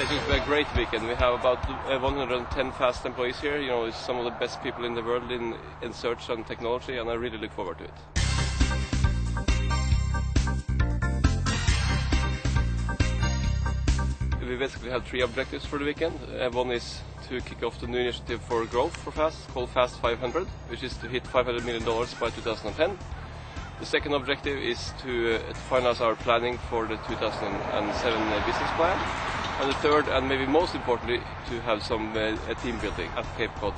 It will be a great weekend. We have about 110 fast employees here. You know, it's some of the best people in the world in search and technology, and I really look forward to it. We basically have three objectives for the weekend. One is to kick off the new initiative for growth for Fast, called Fast 500, which is to hit $500 million by 2010. The second objective is to finalize our planning for the 2007 business plan. And the third, and maybe most importantly, to have some team building at Cape Cod.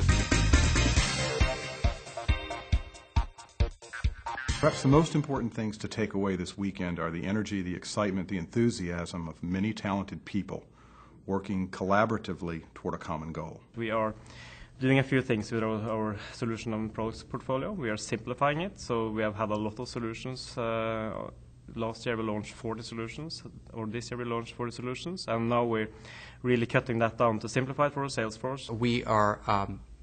Perhaps the most important things to take away this weekend are the energy, the excitement, the enthusiasm of many talented people working collaboratively toward a common goal. We are doing a few things with our solution and products portfolio. We are simplifying it, so we have had a lot of solutions. Last year we launched 40 solutions, or this year we launched 40 solutions, and now we're really cutting that down to simplify it for our sales force. We are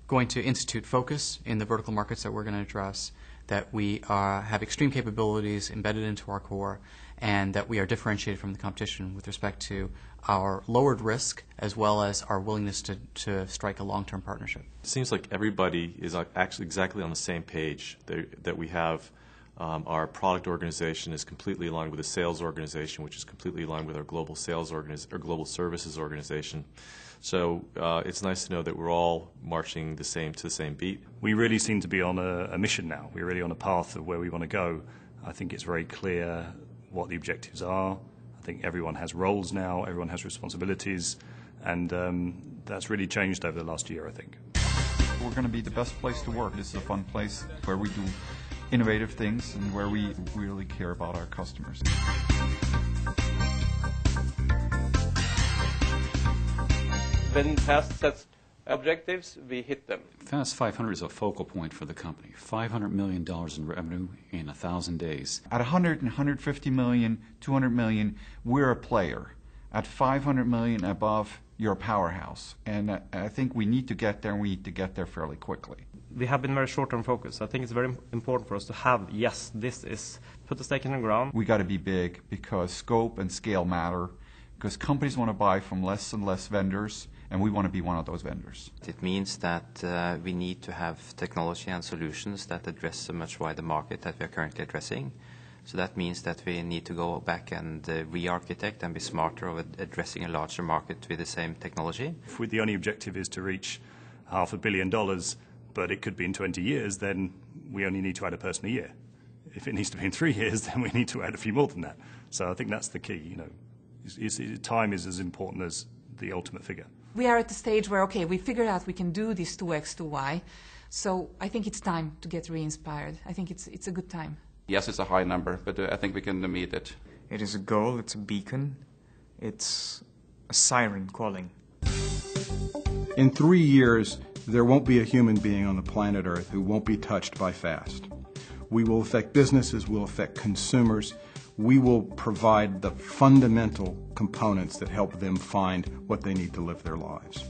going to institute focus in the vertical markets that we're going to address, that we have extreme capabilities embedded into our core, and that we are differentiated from the competition with respect to our lowered risk as well as our willingness to strike a long-term partnership. It seems like everybody is actually exactly on the same page, that we have our product organization is completely aligned with the sales organization, which is completely aligned with our global sales or global services organization. So it's nice to know that we're all marching to the same beat. We really seem to be on a mission now. We're really on a path of where we want to go. I think it's very clear what the objectives are. I think everyone has roles now, everyone has responsibilities, and that's really changed over the last year, I think. We're going to be the best place to work. This is a fun place where we do innovative things and where we really care about our customers. When Fast sets objectives, we hit them. Fast 500 is a focal point for the company. $500 million in revenue in 1,000 days. At 100, 150 million, 200 million, we're a player. At 500 million above, you're a powerhouse. And I think we need to get there, and we need to get there fairly quickly. We have been very short-term focused. I think it's very important for us to have, yes, this is, put the stake in the ground. We got to be big because scope and scale matter, because companies want to buy from less and less vendors, and we want to be one of those vendors. It means that we need to have technology and solutions that address a much wider market that we are currently addressing. So that means that we need to go back and re-architect and be smarter of addressing a larger market with the same technology. If the only objective is to reach $500 million, but it could be in 20 years, then we only need to add a person a year. If it needs to be in 3 years, then we need to add a few more than that. So I think that's the key. You know, time is as important as the ultimate figure. We are at the stage where, okay, we figured out we can do this 2x, 2y, so I think it's time to get re-inspired. I think it's a good time. Yes, it's a high number, but I think we can meet it. It is a goal, it's a beacon, it's a siren calling. In 3 years, there won't be a human being on the planet Earth who won't be touched by Fast. We will affect businesses, we'll affect consumers. We will provide the fundamental components that help them find what they need to live their lives.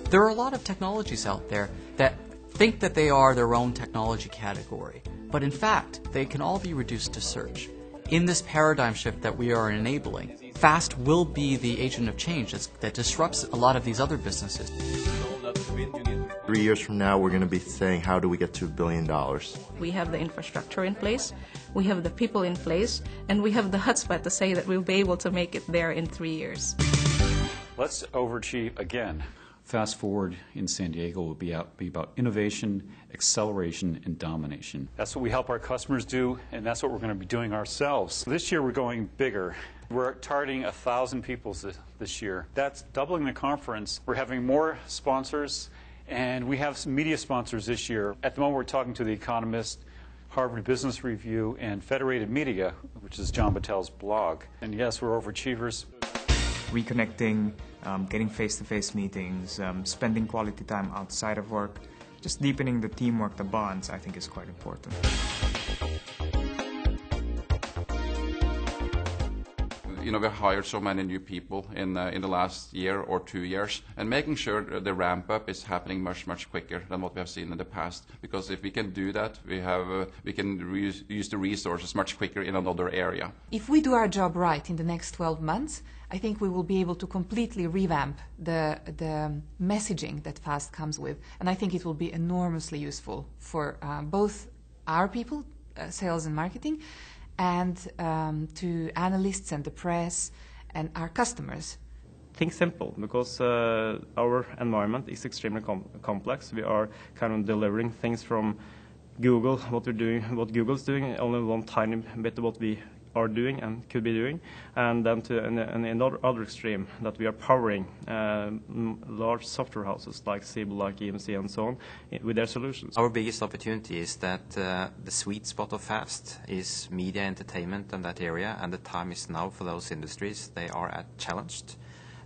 There are a lot of technologies out there that think that they are their own technology category, but in fact, they can all be reduced to search. In this paradigm shift that we are enabling, Fast will be the agent of change that disrupts a lot of these other businesses. 3 years from now, we're going to be saying, how do we get to $1 billion? We have the infrastructure in place, we have the people in place, and we have the chutzpah to say that we'll be able to make it there in 3 years. Let's overachieve again. Fast Forward in San Diego will be about innovation, acceleration, and domination. That's what we help our customers do, and that's what we're going to be doing ourselves. This year we're going bigger. We're targeting 1,000 people this year. That's doubling the conference. We're having more sponsors, and we have some media sponsors this year. At the moment we're talking to The Economist, Harvard Business Review, and Federated Media, which is John Battel's blog. And yes, we're overachievers. Reconnecting, getting face-to-face meetings, spending quality time outside of work, just deepening the teamwork, the bonds, I think is quite important. we hired so many new people in the last year or 2 years, and making sure the ramp up is happening much quicker than what we have seen in the past. Because if we can do that, we can use the resources much quicker in another area. If we do our job right in the next 12 months, I think we will be able to completely revamp the messaging that FAST comes with, and I think it will be enormously useful for both our people, sales and marketing, and to analysts and the press and our customers. Think simple, because our environment is extremely complex. We are kind of delivering things from Google, what we're doing, what Google's doing, only one tiny bit of what we are doing and could be doing, and then to another other extreme, that we are powering large software houses like Siebel, like EMC, and so on, with their solutions. Our biggest opportunity is that the sweet spot of FAST is media entertainment and that area, and the time is now for those industries. They are challenged,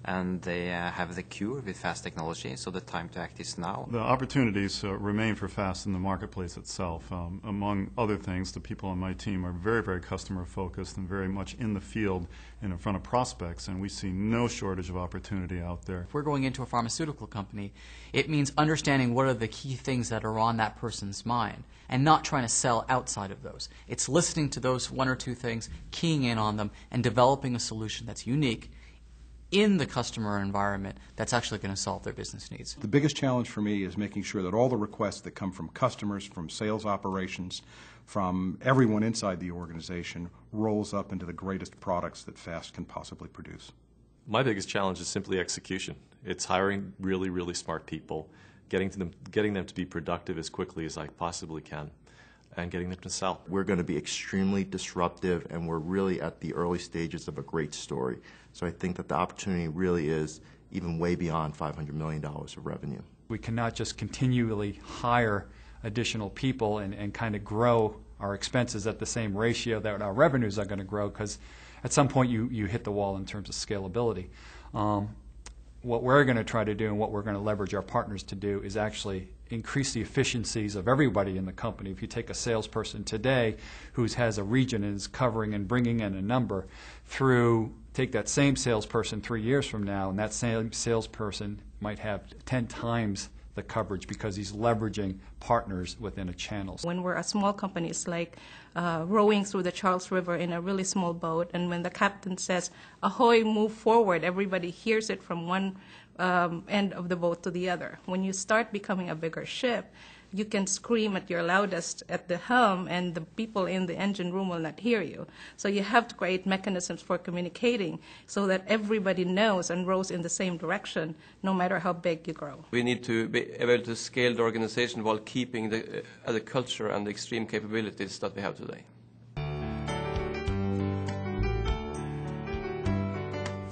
and they have the cure with FAST technology, so the time to act is now. The opportunities remain for FAST in the marketplace itself. Among other things, the people on my team are very customer focused and very much in the field and in front of prospects, and we see no shortage of opportunity out there. If we're going into a pharmaceutical company, it means understanding what are the key things that are on that person's mind and not trying to sell outside of those. It's listening to those one or two things, keying in on them, and developing a solution that's unique in the customer environment that's actually going to solve their business needs. The biggest challenge for me is making sure that all the requests that come from customers, from sales operations, from everyone inside the organization rolls up into the greatest products that FAST can possibly produce. My biggest challenge is simply execution. It's hiring really smart people, getting them to be productive as quickly as I possibly can, and getting them to sell. We're going to be extremely disruptive, and we're really at the early stages of a great story. So I think that the opportunity really is even way beyond $500 million of revenue. We cannot just continually hire additional people and kind of grow our expenses at the same ratio that our revenues are going to grow, because at some point you hit the wall in terms of scalability. What we're going to try to do and what we're going to leverage our partners to do is actually increase the efficiencies of everybody in the company. If you take a salesperson today who has a region and is covering and bringing in a number, take that same salesperson 3 years from now, and that same salesperson might have 10 times the coverage because he's leveraging partners within a channel. When we're a small company, it's like rowing through the Charles River in a really small boat, and when the captain says, "Ahoy, move forward," everybody hears it from one end of the boat to the other. When you start becoming a bigger ship, you can scream at your loudest at the helm, and the people in the engine room will not hear you. So you have to create mechanisms for communicating so that everybody knows and rows in the same direction, no matter how big you grow. We need to be able to scale the organization while keeping the culture and the extreme capabilities that we have today.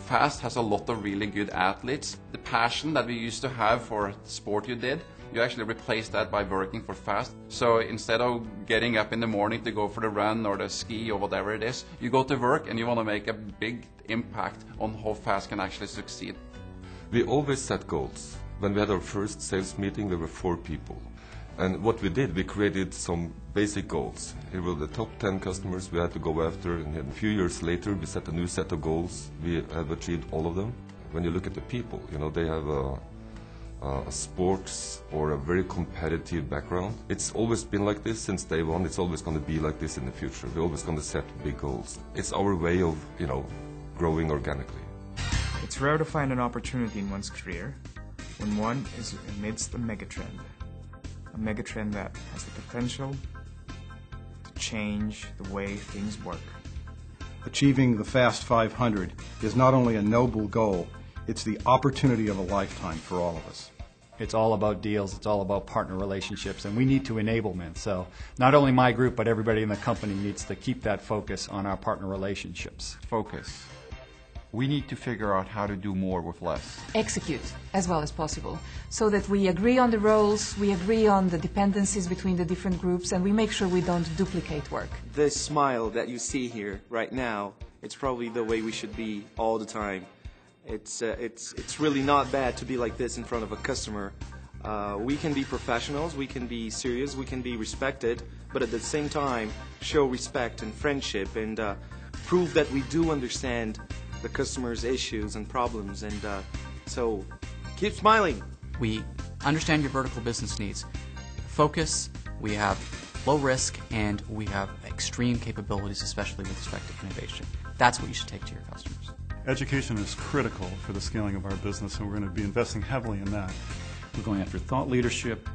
FAST has a lot of really good athletes. The passion that we used to have for the sport you did, you actually replace that by working for FAST. So instead of getting up in the morning to go for the run or the ski or whatever it is, you go to work and you want to make a big impact on how FAST can actually succeed. We always set goals. When we had our first sales meeting, there were 4 people. And what we did, we created some basic goals. Here were the top 10 customers we had to go after, and then a few years later we set a new set of goals. We have achieved all of them. When you look at the people, they have a sports or a very competitive background. It's always been like this since day one. It's always going to be like this in the future. We're always going to set big goals. It's our way of, growing organically. It's rare to find an opportunity in one's career when one is amidst a megatrend. A megatrend that has the potential to change the way things work. Achieving the Fast 500 is not only a noble goal, it's the opportunity of a lifetime for all of us. It's all about deals, it's all about partner relationships, and we need to enablement. So not only my group, but everybody in the company needs to keep that focus on our partner relationships. Focus. We need to figure out how to do more with less. Execute as well as possible, so that we agree on the roles, we agree on the dependencies between the different groups, and we make sure we don't duplicate work. This smile that you see here right now, it's probably the way we should be all the time. It's really not bad to be like this in front of a customer. We can be professionals, we can be serious, we can be respected, but at the same time show respect and friendship and prove that we do understand the customer's issues and problems. And so keep smiling. We understand your vertical business needs. Focus, we have low risk, and we have extreme capabilities, especially with respect to innovation. That's what you should take to your customers. Education is critical for the scaling of our business, and we're going to be investing heavily in that. We're going after thought leadership,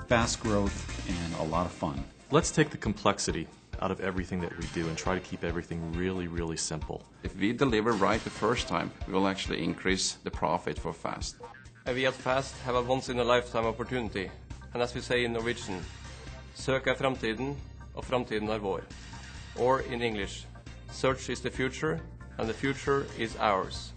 fast growth, and a lot of fun. Let's take the complexity out of everything that we do and try to keep everything really, really simple. If we deliver right the first time, we will actually increase the profit for Fast. We at Fast have a once-in-a-lifetime opportunity. And as we say in Norwegian, søk er framtiden, og framtiden er vår. Or in English, search is the future, and the future is ours.